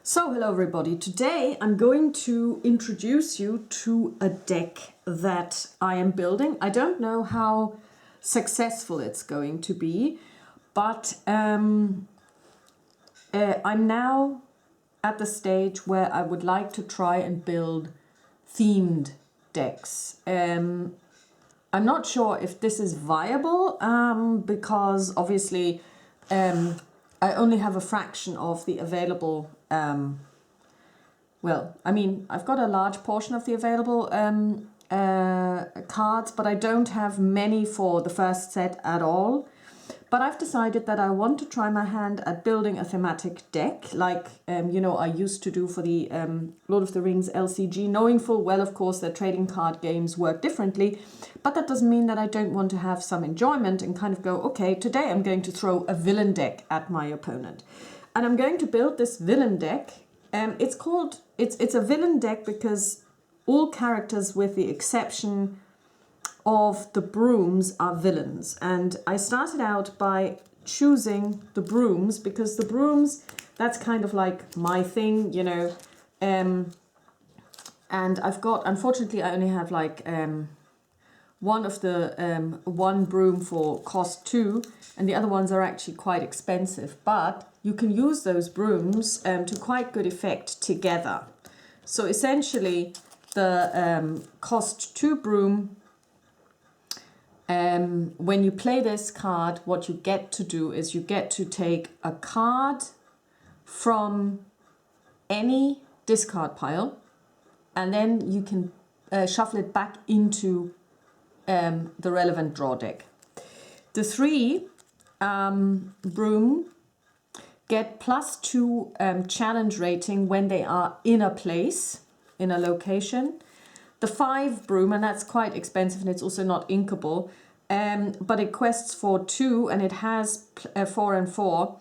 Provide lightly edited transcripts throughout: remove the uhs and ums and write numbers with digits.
So hello everybody, today I'm going to introduce you to a deck that I am building. I don't know how successful it's going to be, but I'm now at the stage where I would like to try and build themed decks. I'm not sure if this is viable because obviously I only have a fraction of the available I've got a large portion of the available cards, but I don't have many for the first set at all. But I've decided that I want to try my hand at building a thematic deck, like I used to do for the Lord of the Rings LCG, knowing full well, of course, that trading card games work differently. But that doesn't mean that I don't want to have some enjoyment and kind of go, okay, today I'm going to throw a villain deck at my opponent. And I'm going to build this villain deck. It's a villain deck because all characters with the exception of the Brooms are villains. And I started out by choosing the Brooms because the Brooms, that's kind of like my thing, and I've got, unfortunately, I only have like one broom for cost 2, and the other ones are actually quite expensive, but you can use those brooms to quite good effect together. So essentially the cost 2 broom, when you play this card, what you get to do is you get to take a card from any discard pile, and then you can shuffle it back into the relevant draw deck. The 3 broom get +2 challenge rating when they are in a place, in a location. The 5 broom, and that's quite expensive and it's also not inkable, but it quests for 2 and it has 4 and 4,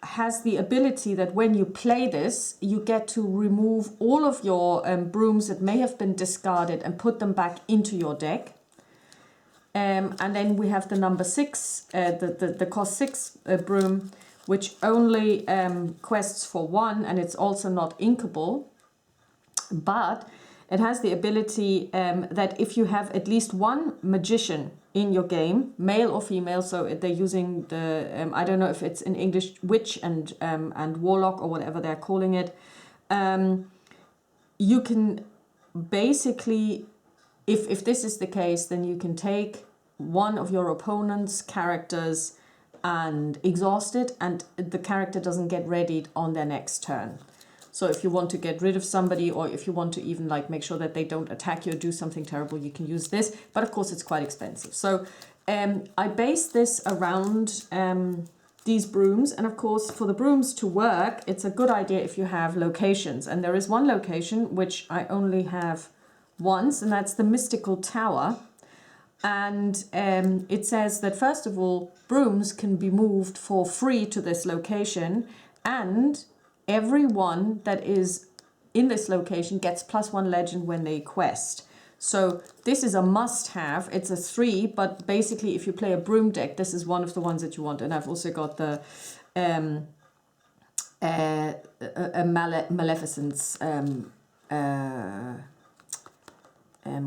has the ability that when you play this, you get to remove all of your brooms that may have been discarded and put them back into your deck. And then we have the number 6, the cost 6 broom, which only quests for 1, and it's also not inkable. But it has the ability that if you have at least one magician in your game, male or female, so they're using the, I don't know if it's in English, witch and warlock or whatever they're calling it, you can basically, if this is the case, then you can take one of your opponent's characters and exhaust it, and the character doesn't get readied on their next turn. So if you want to get rid of somebody, or if you want to even like make sure that they don't attack you or do something terrible, you can use this. But of course, it's quite expensive. So I base this around these brooms. And of course, for the brooms to work, it's a good idea if you have locations. And there is one location which I only have once, and that's the Mystical Tower. And it says that, first of all, brooms can be moved for free to this location, and everyone that is in this location gets +1 legend when they quest. So this is a must-have. It's a 3, but basically if you play a broom deck, this is one of the ones that you want. And I've also got the Maleficent's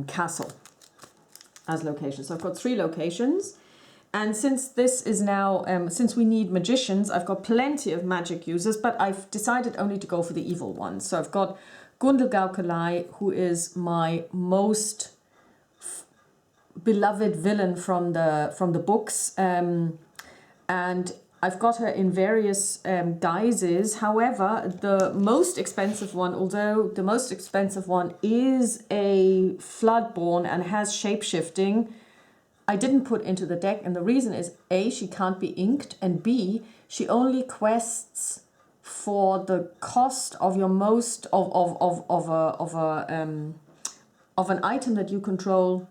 castle as location. So I've got 3 locations. And since this is now, since we need magicians, I've got plenty of magic users, but I've decided only to go for the evil ones. So I've got Gundel, who is my most beloved villain from the books, and I've got her in various guises. However, the most expensive one, although the most expensive one is a Floodborn and has shapeshifting, I didn't put into the deck, and the reason is A, she can't be inked, and B, she only quests for the cost of your most of an item that you control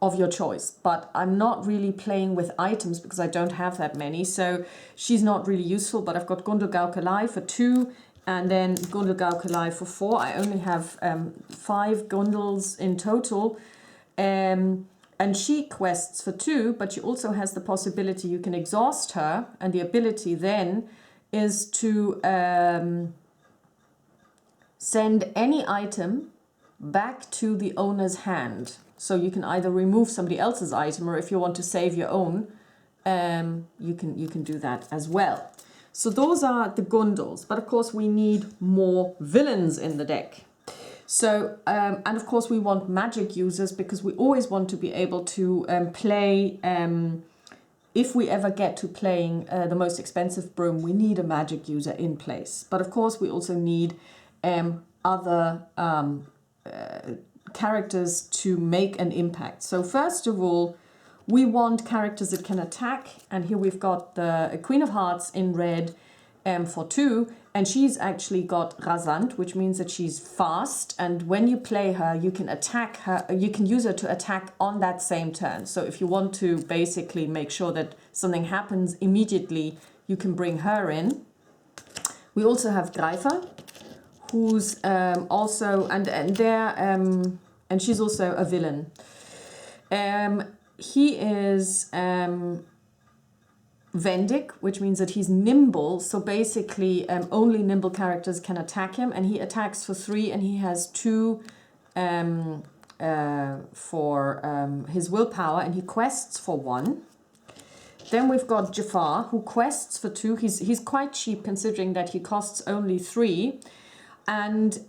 of your choice. But I'm not really playing with items because I don't have that many, so she's not really useful. But I've got Gundel for 2, and then Gundel for 4. I only have 5 Gundels in total. And she quests for 2, but she also has the possibility you can exhaust her, and the ability then is to send any item back to the owner's hand. So you can either remove somebody else's item, or if you want to save your own, you can do that as well. So those are the Gundels, but of course we need more villains in the deck. So, and of course we want magic users, because we always want to be able to play, if we ever get to playing the most expensive broom, we need a magic user in place. But of course we also need other characters to make an impact. So first of all, we want characters that can attack, and here we've got the Queen of Hearts in red for 2, and she's actually got rasant, which means that she's fast, and when you play her, you can attack her, you can use her to attack on that same turn. So if you want to basically make sure that something happens immediately, you can bring her in. We also have Greifer, who's also, and she's also a villain. He is Wendig, which means that he's nimble. So basically, only nimble characters can attack him, and he attacks for 3, and he has 2 for his willpower, and he quests for 1. Then we've got Jafar, who quests for 2. He's quite cheap considering that he costs only 3, and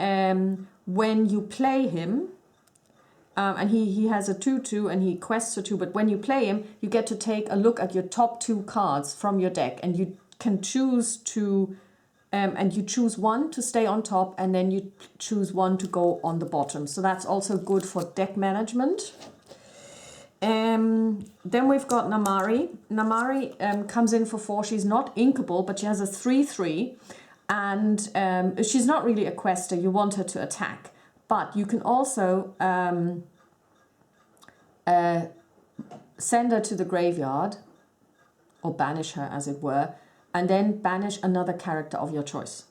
when you play him. And he has a 2/2 and he quests for 2, but when you play him, you get to take a look at your top 2 cards from your deck, and you can choose to, and you choose 1 to stay on top, and then you choose 1 to go on the bottom. So that's also good for deck management. Then we've got Namari. Namari comes in for 4. She's not inkable, but she has a 3/3, and she's not really a quester. You want her to attack. But you can also send her to the graveyard, or banish her as it were, and then banish another character of your choice.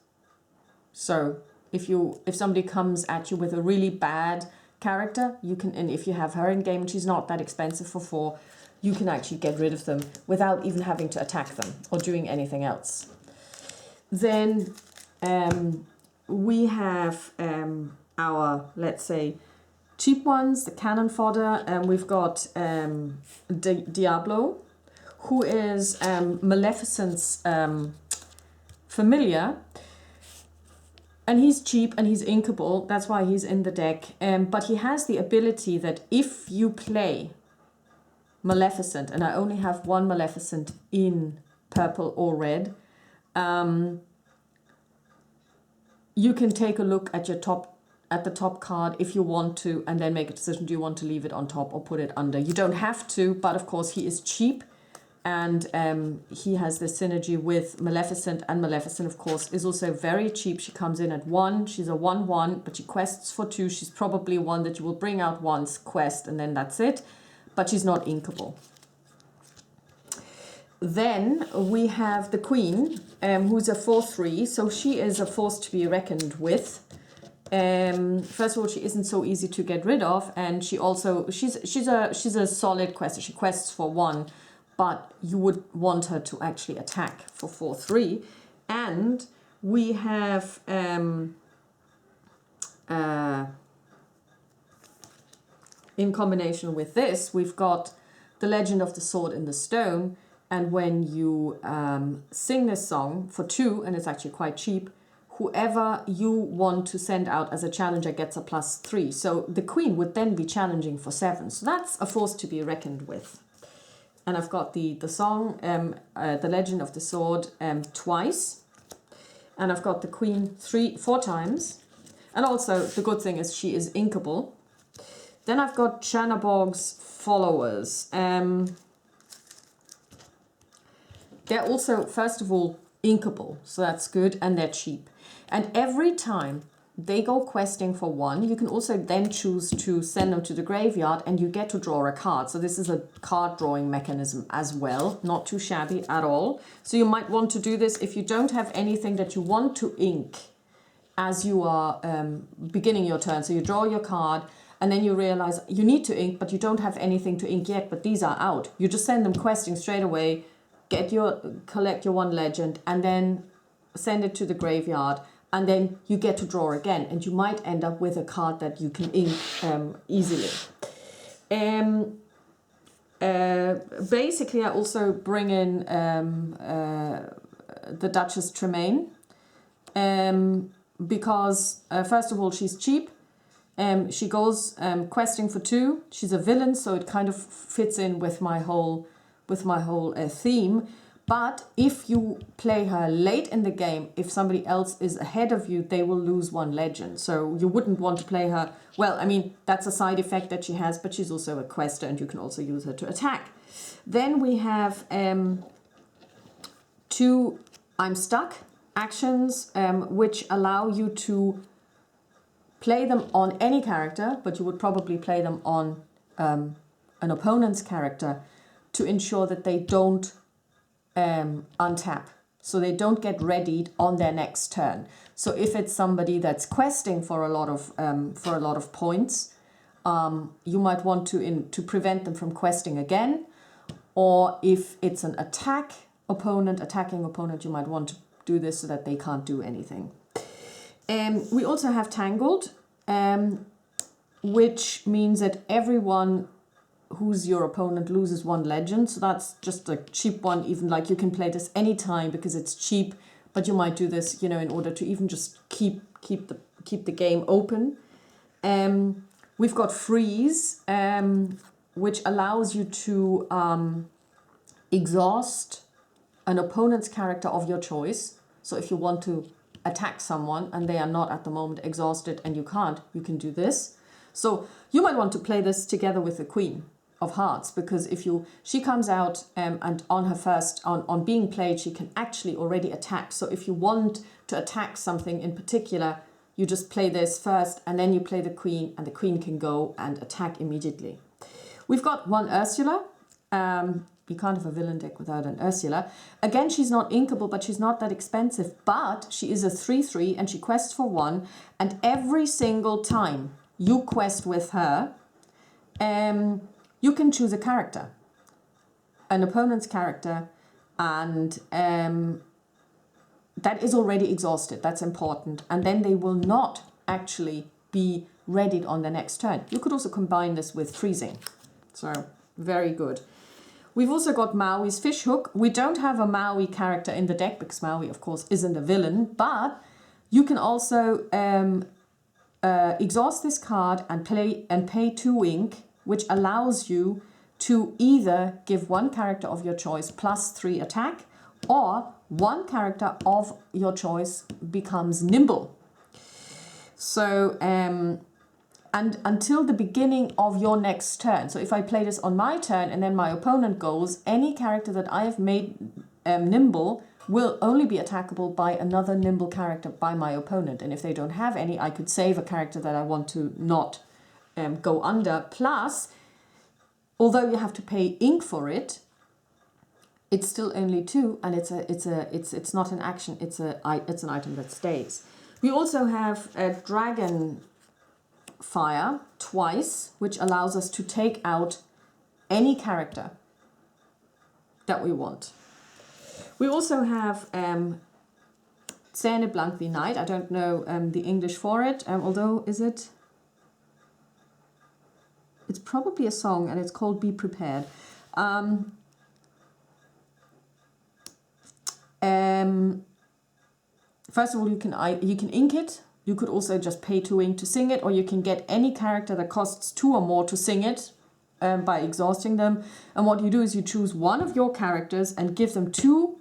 So if somebody comes at you with a really bad character, you can, and if you have her in game and she's not that expensive for 4, you can actually get rid of them without even having to attack them or doing anything else. Then we have our, let's say, cheap ones, the cannon fodder, and we've got Diablo, who is Maleficent's familiar, and he's cheap and he's inkable, that's why he's in the deck, but he has the ability that if you play Maleficent, and I only have 1 Maleficent in purple or red, you can take a look at the top card if you want to, and then make a decision, do you want to leave it on top or put it under. You don't have to, but of course he is cheap, and he has this synergy with Maleficent, and Maleficent of course is also very cheap. She comes in at 1, she's a 1/1, but she quests for 2. She's probably one that you will bring out once, quest, and then that's it, but she's not inkable. Then we have the Queen, who's a 4/3, so she is a force to be reckoned with. First of all, she isn't so easy to get rid of, and she also she's a solid quester. She quests for 1, but you would want her to actually attack for 4/3. And we have in combination with this, we've got the Legend of the Sword in the Stone. And when you sing this song for 2, and it's actually quite cheap, whoever you want to send out as a challenger gets a +3. So the Queen would then be challenging for 7. So that's a force to be reckoned with. And I've got the song, The Legend of the Sword, twice. And I've got the Queen 4 times. And also, the good thing is she is inkable. Then I've got Chernabog's followers. They're also, first of all, inkable, so that's good, and they're cheap. And every time they go questing for 1, you can also then choose to send them to the graveyard, and you get to draw a card. So this is a card drawing mechanism as well, not too shabby at all. So you might want to do this if you don't have anything that you want to ink as you are beginning your turn. So you draw your card, and then you realize you need to ink, but you don't have anything to ink yet, but these are out. You just send them questing straight away, collect your 1 legend, and then send it to the graveyard, and then you get to draw again, and you might end up with a card that you can ink easily. Basically, I also bring in the Duchess Tremaine, because first of all, she's cheap. She goes questing for 2. She's a villain, so it kind of fits in with my whole theme. But if you play her late in the game, if somebody else is ahead of you, they will lose 1 legend. So you wouldn't want to play her. Well, I mean, that's a side effect that she has, but she's also a quester, and you can also use her to attack. Then we have 2 I'm stuck actions, which allow you to play them on any character, but you would probably play them on an opponent's character to ensure that they don't untap, so they don't get readied on their next turn. So if it's somebody that's questing for a lot of points, you might want to prevent them from questing again. Or if it's an attacking opponent, you might want to do this so that they can't do anything. We also have Tangled, which means that everyone who's your opponent loses 1 legend. So that's just a cheap one. Even like you can play this anytime because it's cheap, but you might do this, you know, in order to even just keep the game open. We've got Freeze, which allows you to exhaust an opponent's character of your choice. So if you want to attack someone and they are not at the moment exhausted and you can't, you can do this. So you might want to play this together with the Queen of Hearts, because if she comes out and on her first, on being played, she can actually already attack. So if you want to attack something in particular, you just play this first and then you play the Queen, and the Queen can go and attack immediately. We've got 1 Ursula. You can't have a villain deck without an Ursula. Again, she's not inkable, but she's not that expensive. But she is a 3/3 and she quests for 1. And every single time you quest with her, you can choose a character, an opponent's character, and that is already exhausted. That's important. And then they will not actually be readied on the next turn. You could also combine this with freezing. So very good. We've also got Maui's Fishhook. We don't have a Maui character in the deck because Maui, of course, isn't a villain, but you can also exhaust this card and pay 2 ink, which allows you to either give 1 character of your choice plus 3 attack, or 1 character of your choice becomes nimble. So, and until the beginning of your next turn. So if I play this on my turn and then my opponent goes, any character that I have made nimble will only be attackable by another nimble character by my opponent. And if they don't have any, I could save a character that I want to not go under. Plus, although you have to pay ink for it, it's still only 2, and it's not an action. It's an item that stays. We also have a Dragon Fire twice, which allows us to take out any character that we want. We also have Scène Blank the Night. I don't know the English for it, although it's probably a song, and it's called Be Prepared. First of all, you can ink it. You could also just pay 2 ink to sing it, or you can get any character that costs 2 or more to sing it by exhausting them. And what you do is you choose 1 of your characters and give them 2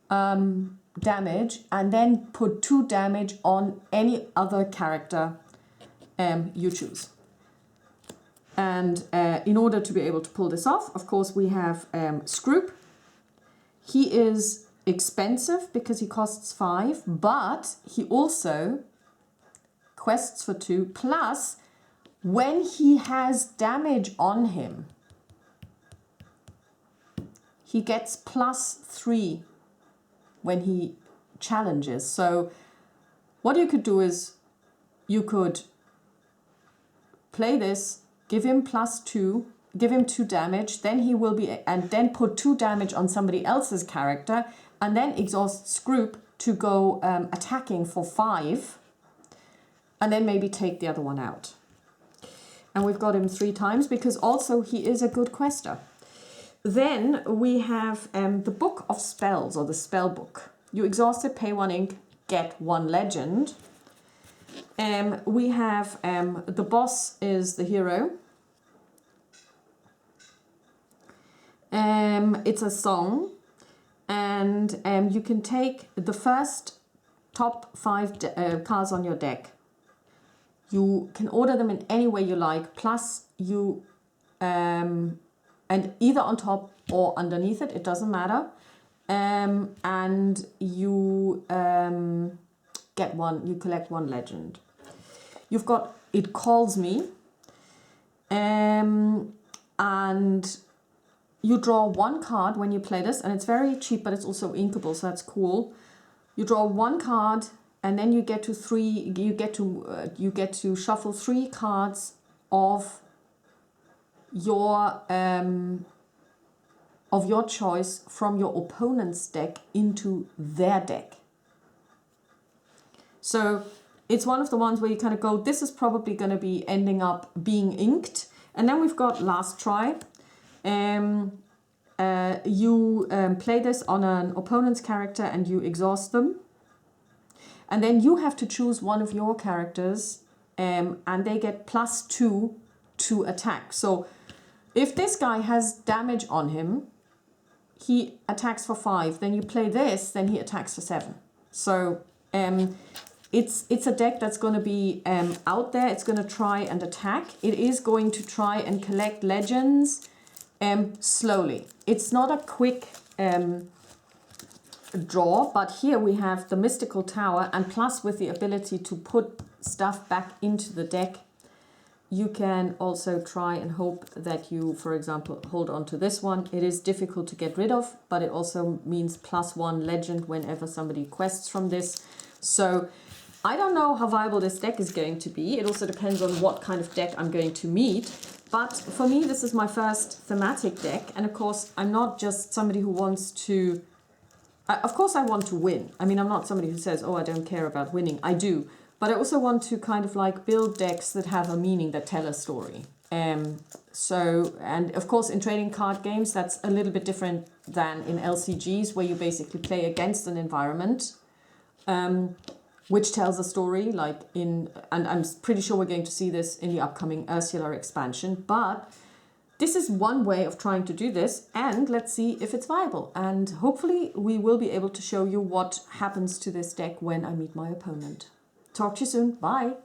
damage, and then put 2 damage on any other character you choose. And in order to be able to pull this off, of course, we have Scroop. He is expensive because he costs 5, but he also quests for 2. Plus, when he has damage on him, he gets +3 when he challenges. So what you could do is you could play this, give him +2, give him 2 damage, then and then put 2 damage on somebody else's character, and then exhaust Scroop to go attacking for 5, and then maybe take the other one out. And we've got him 3 times because also he is a good quester. Then we have the Book of Spells, or the spell book. You exhaust it, pay 1 ink, get 1 legend. We have the boss is the hero. It's a song, and you can take the first top 5 cards on your deck. You can order them in any way you like, plus you and either on top or underneath it, it doesn't matter. And you get 1, you collect 1 legend. You've got It Calls Me, and you draw 1 card when you play this, and it's very cheap, but it's also inkable, so that's cool. You draw 1 card, and then you get to you get to shuffle 3 cards of your choice from your opponent's deck into their deck. So it's one of the ones where you kind of go, this is probably going to be ending up being inked. And then we've got Last Try. You play this on an opponent's character and you exhaust them. And then you have to choose one of your characters, and they get +2 to attack. So if this guy has damage on him, he attacks for 5. Then you play this, then he attacks for 7. So it's a deck that's going to be out there. It's going to try and attack. It is going to try and collect legends slowly. It's not a quick draw, but here we have the Mystical Tower, and plus with the ability to put stuff back into the deck, you can also try and hope that you, for example, hold on to this one. It is difficult to get rid of, but it also means +1 legend whenever somebody quests from this. So I don't know how viable this deck is going to be. It also depends on what kind of deck I'm going to meet. But for me, this is my first thematic deck. And of course, I'm not just somebody who wants to... Of course, I want to win. I mean, I'm not somebody who says, oh, I don't care about winning. I do. But I also want to kind of like build decks that have a meaning, that tell a story. And of course, in trading card games, that's a little bit different than in LCGs, where you basically play against an environment, which tells a story. And I'm pretty sure we're going to see this in the upcoming Ursula expansion. But this is one way of trying to do this, and let's see if it's viable. And hopefully we will be able to show you what happens to this deck when I meet my opponent. Talk to you soon. Bye.